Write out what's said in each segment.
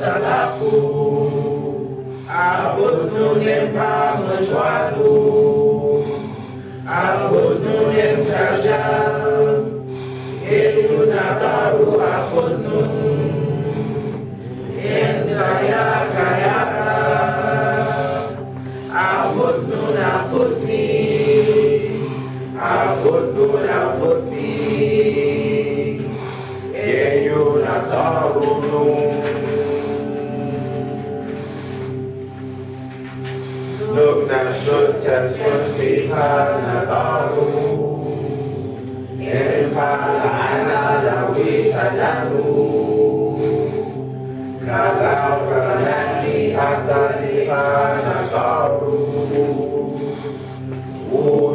Salafu, Afuznunem Pamashwadu, Afuznunem Kajal, Eyunakaru Afuznun, Ensaya Kayaka, Afuznun Afuzni, Afuznun Afuzni, Eyunakaru Look now, should test what people are in Palana, the Witanalu, Kalau Kalani, Atali, Panagaru,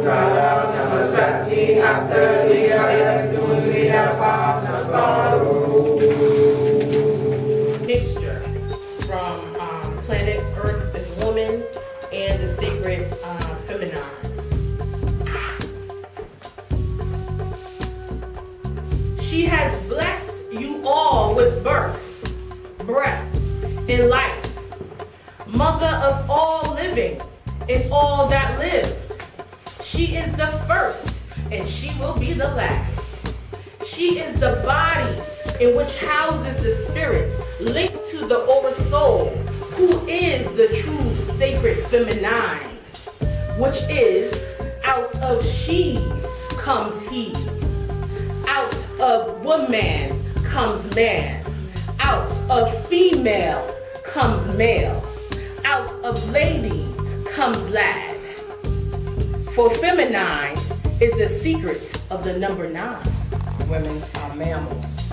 Kalau Namasaki, Atali, Ayadulia, Panagaru. Mixture from planet Earth as woman and the sacred feminine. She has blessed you all with birth, breath, and life, mother of all living and all that live. She is the first and she will be the last. She is the body in which houses the spirit linked to the oversoul, who is the true sacred feminine, which is out of she comes he, out of woman comes man, out of female comes male, out of lady comes lad. For feminine is the secret of the number 9. Women are mammals.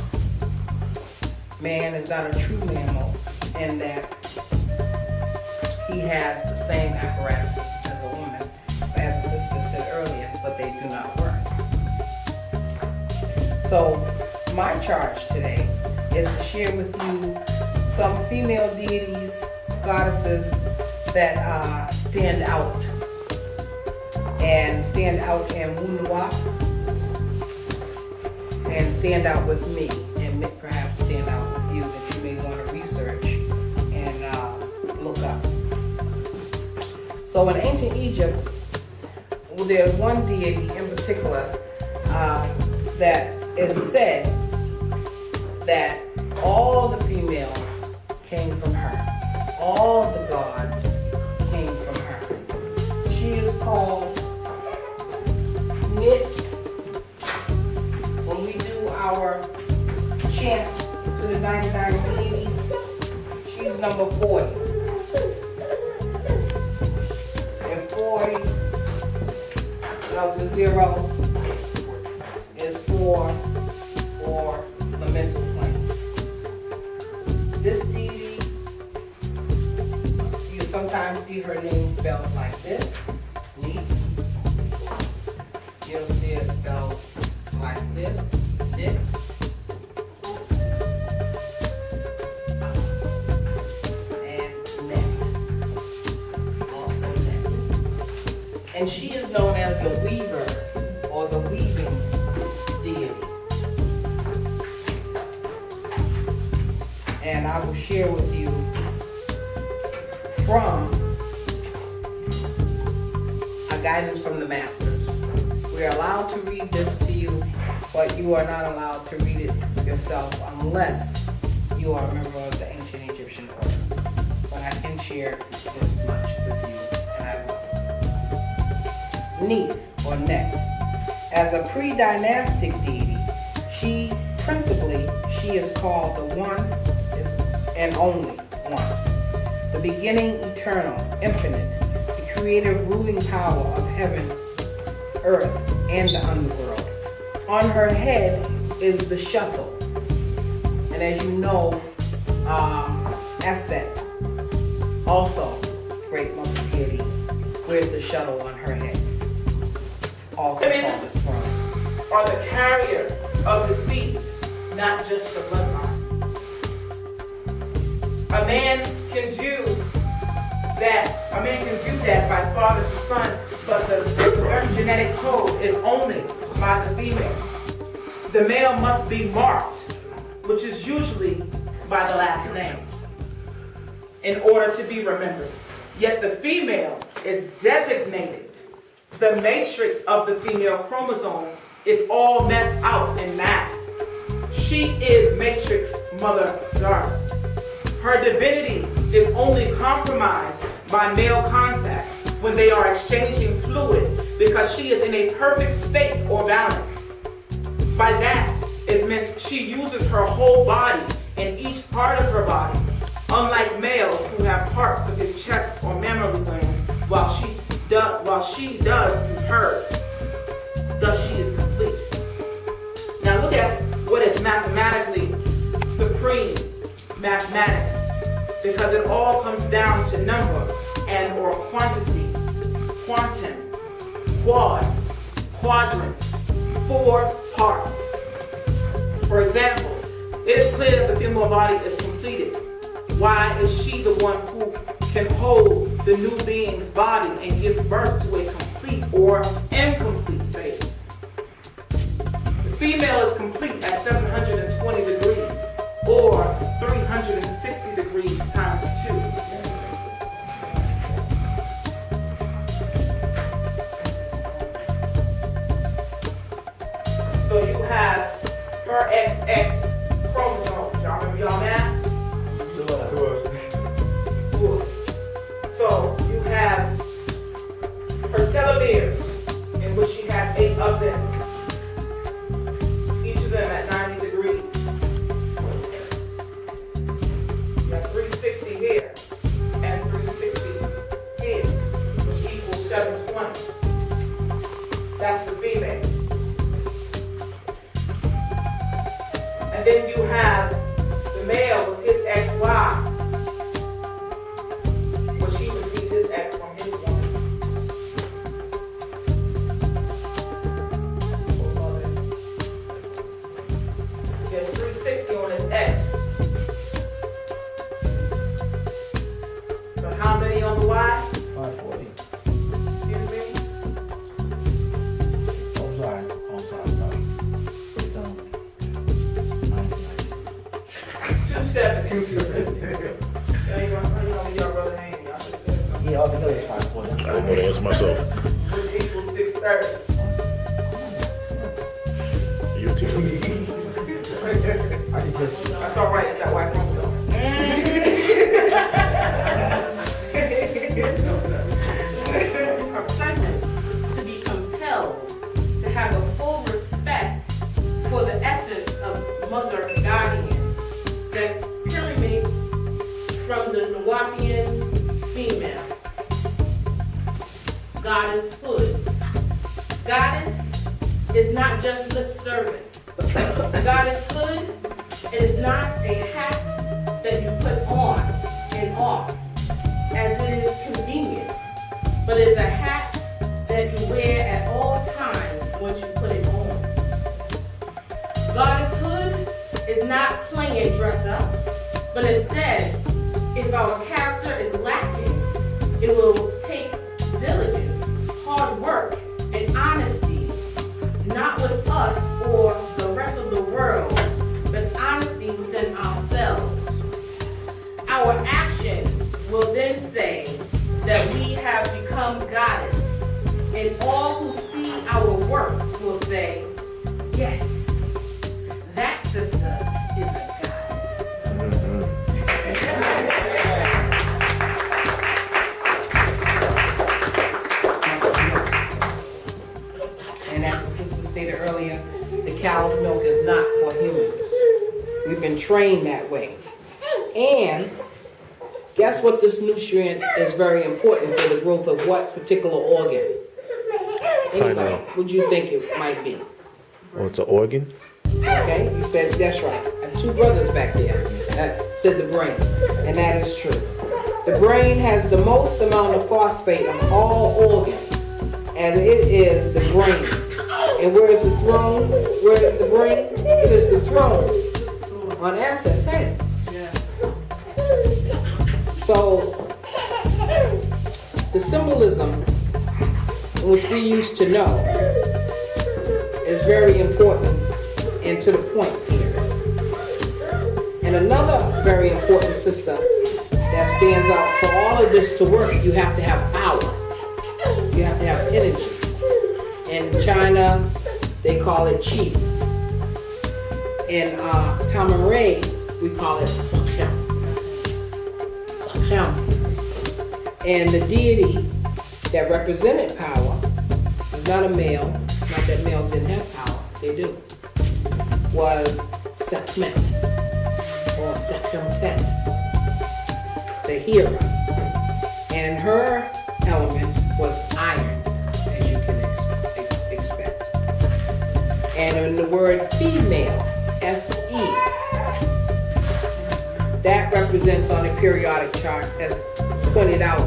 Man is not a true mammal in that he has the same apparatus as a woman, as the sister said earlier, but they do not work. So my charge today is to share with you some female deities, goddesses that stand out in WuNuwaup and stand out with me, and perhaps stand out with you, that you may want to research and look up. So in ancient Egypt, there's one deity in particular that is said that all the females came from her. All the gods came from her. She is called Nit. When we do our chants to the 99 deities, she's number 40. And 40, the 0 is for the mental plane. This deity, you sometimes see her name spelled like this, Nit. You'll see it spelled like this, Nit. And Net. Also Net. And she is known as the weaver or the weaving deity. And I will share with you from a guidance from the masters. We're allowed to read this to you, but you are not allowed to read it yourself unless you are a member of the ancient Egyptian order. But I can share this much with you, and I will. Neith, or Net. As a pre-dynastic deity, she is called the one and only one. The beginning, eternal, infinite, the creative ruling power of heaven, earth, and the underworld. On her head is the shuttle. And as you know, Aset, also great mother deity, wears the shuttle on her head. Also Women called the throne. are the carrier of the seed, not just the bloodline. A man can do that by father to son, but the virgin genetic code is only by the female. The male must be marked, which is usually by the last name, in order to be remembered. Yet the female is designated. The matrix of the female chromosome is all mapped out in math. She is matrix mother darkness. Her divinity is only compromised by male contact when they are exchanging fluid, because she is in a perfect state or balance. By that, it meant she uses her whole body and each part of her body, unlike males who have parts of his chest or mammary glands, while she does use hers. Thus, she is complete. Now look at what is mathematically supreme mathematics, because it all comes down to number and or quantity, quantum, quad, quadrants, 4 parts. For example, it is clear that the female body is completed. Why is she the one who can hold the new being's body and give birth to a complete or incomplete baby? The female is complete at 720 degrees or 360 degrees times 2. So you have her XX chromosome. Y'all remember y'all math? So you have her telomeres, in which she has 8 of them, each of them at 90 degrees. You have 360 here and 360 here, which equals 720. That's the female. And then you have the male with his XY. X from his woman. There's 360 on his X. So how many on the Y? 540. Excuse me? Oh, sorry. It's 270. Yeah, you know, your brother ain't. Yeah, altogether it's 540. I didn't know the answer myself. Which equals 630. You teach me. I can just. That's all right, it's that white chromosome. Her presence to be compelled to have a full respect for the essence of mother guardian that emanates from the Nuwaupian female. Goddesshood. Goddess is not just lip service. Goddesshood is not a hat that you put on and off as it is convenient, but is a hat that you wear at all times once you put it on. Goddesshood is not plain dress up, but instead, if our character is lacking, it will take diligence, hard work, and honesty, not with us or the rest of the world, but honesty within ourselves. Our actions will then say that we have become goddess, and all who see our works will say, yes, that sister is a goddess. And as the sister stated earlier, the cow's milk is not for humans. We've been trained that way. And guess what this nutrient is very important for the growth of what particular organ? Anyway, what do you think it might be? Oh, it's an organ? Okay, you said that's right. I have 2 brothers back there that said the brain, and that is true. The brain has the most amount of phosphate of all organs, as it is the brain. And where is the throne? Where is the brain? It is the throne on Asset's head. So the symbolism which we used to know, is very important and to the point here. And another very important system that stands out for all of this to work, you have to have power. You have to have energy. In China, they call it qi. In Tamaray, we call it sakyam. Sakyam. And the deity that represented power was not a male, not that males didn't have power, they do, was Sekhmet or Sekhemtet, the hero. And her element was iron, as you can expect. And in the word female, Fe, that represents on the periodic chart, as pointed out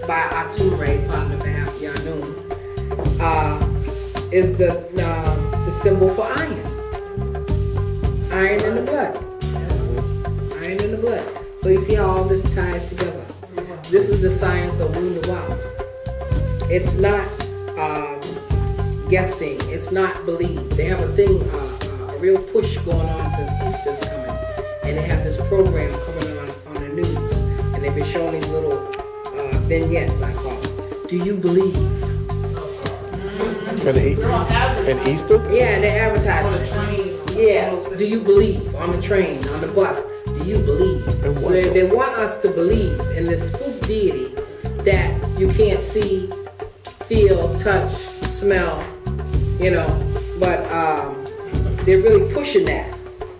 by Atumre Pandabab Yanun, is the symbol for iron. Iron in the blood. Iron in the blood. So you see how all this ties together. This is the science of Wu Nuwaup. It's not guessing. It's not believe. They have a thing, a real push going on since Easter's coming. And they have this program coming on the news. And they've been showing these little vignettes, I call them. Do you believe? And Easter? Yeah, and they're advertising. Yes. Do you believe? On the train, on the bus. Do you believe? So they want us to believe in this spook deity that you can't see, feel, touch, smell, you know, but they're really pushing that.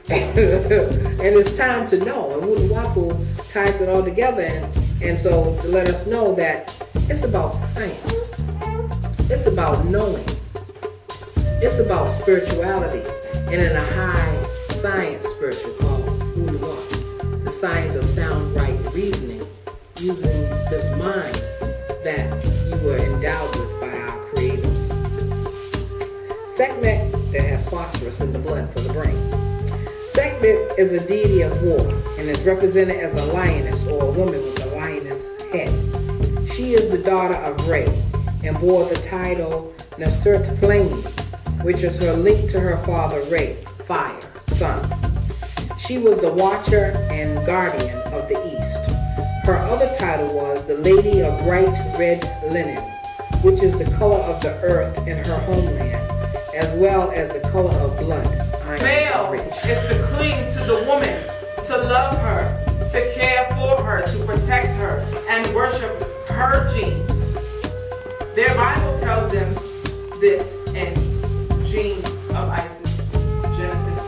And it's time to know. And WuNuwaup ties it all together. And so to let us know that it's about science. It's about knowing. It's about spirituality. And in a high science spiritual called WuNuwaup, the science of sound right reasoning, using this mind that you were endowed with by our creators. Sekhmet, that has phosphorus in the blood for the brain. Sekhmet is a deity of war and is represented as a lioness or a woman with a lioness head. She is the daughter of Re and bore the title Nasert Flame, which is her link to her father Re, fire, sun. She was the watcher and guardian of the East. Her other title was the Lady of Bright Red Linen, which is the color of the earth in her homeland, as well as the color of blood. Male is to cling to the woman, to love her, to care for her, to protect her, and worship her genes. Their Bible tells them this in Genes of Isis, Genesis.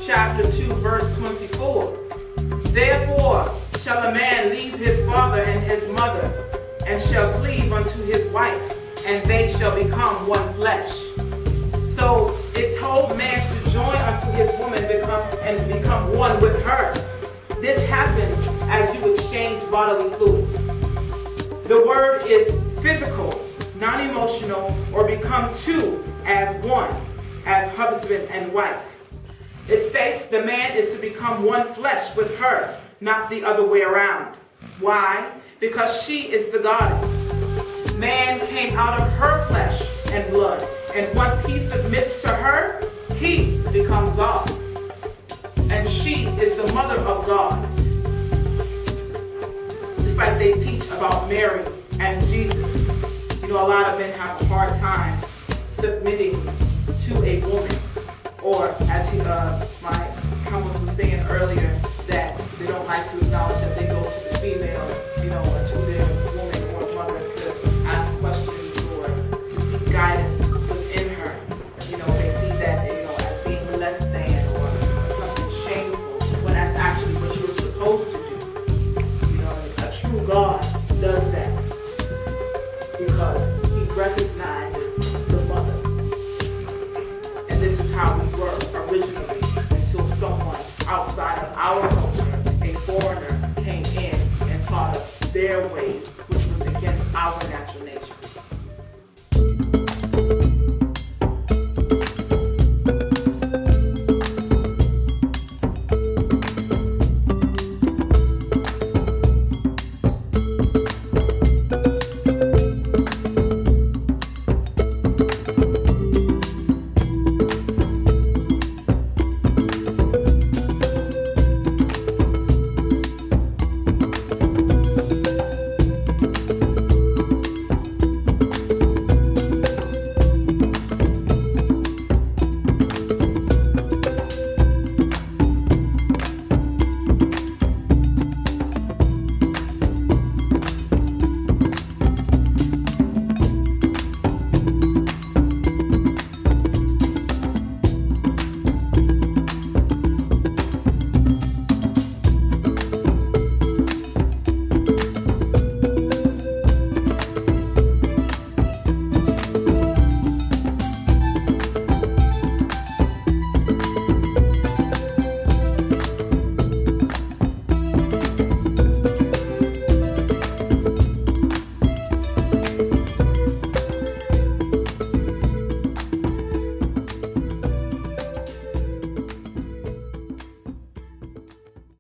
Chapter 2, verse 24. Therefore shall a man leave his father and his mother, and shall cleave unto his wife, and they shall become one flesh. So it told man to join unto his woman and become one with her. This happens as you exchange bodily fluids. The word is physical, non-emotional, or become two as one, as husband and wife. It states the man is to become one flesh with her, not the other way around. Why? Because she is the goddess. Man came out of her flesh and blood, and once he submits to her, he becomes God. And she is the mother of God. Just like they teach about Mary and Jesus. You know, a lot of men have a hard time submitting to a woman. Or as my comment was saying earlier, that they don't like to acknowledge that they go to the female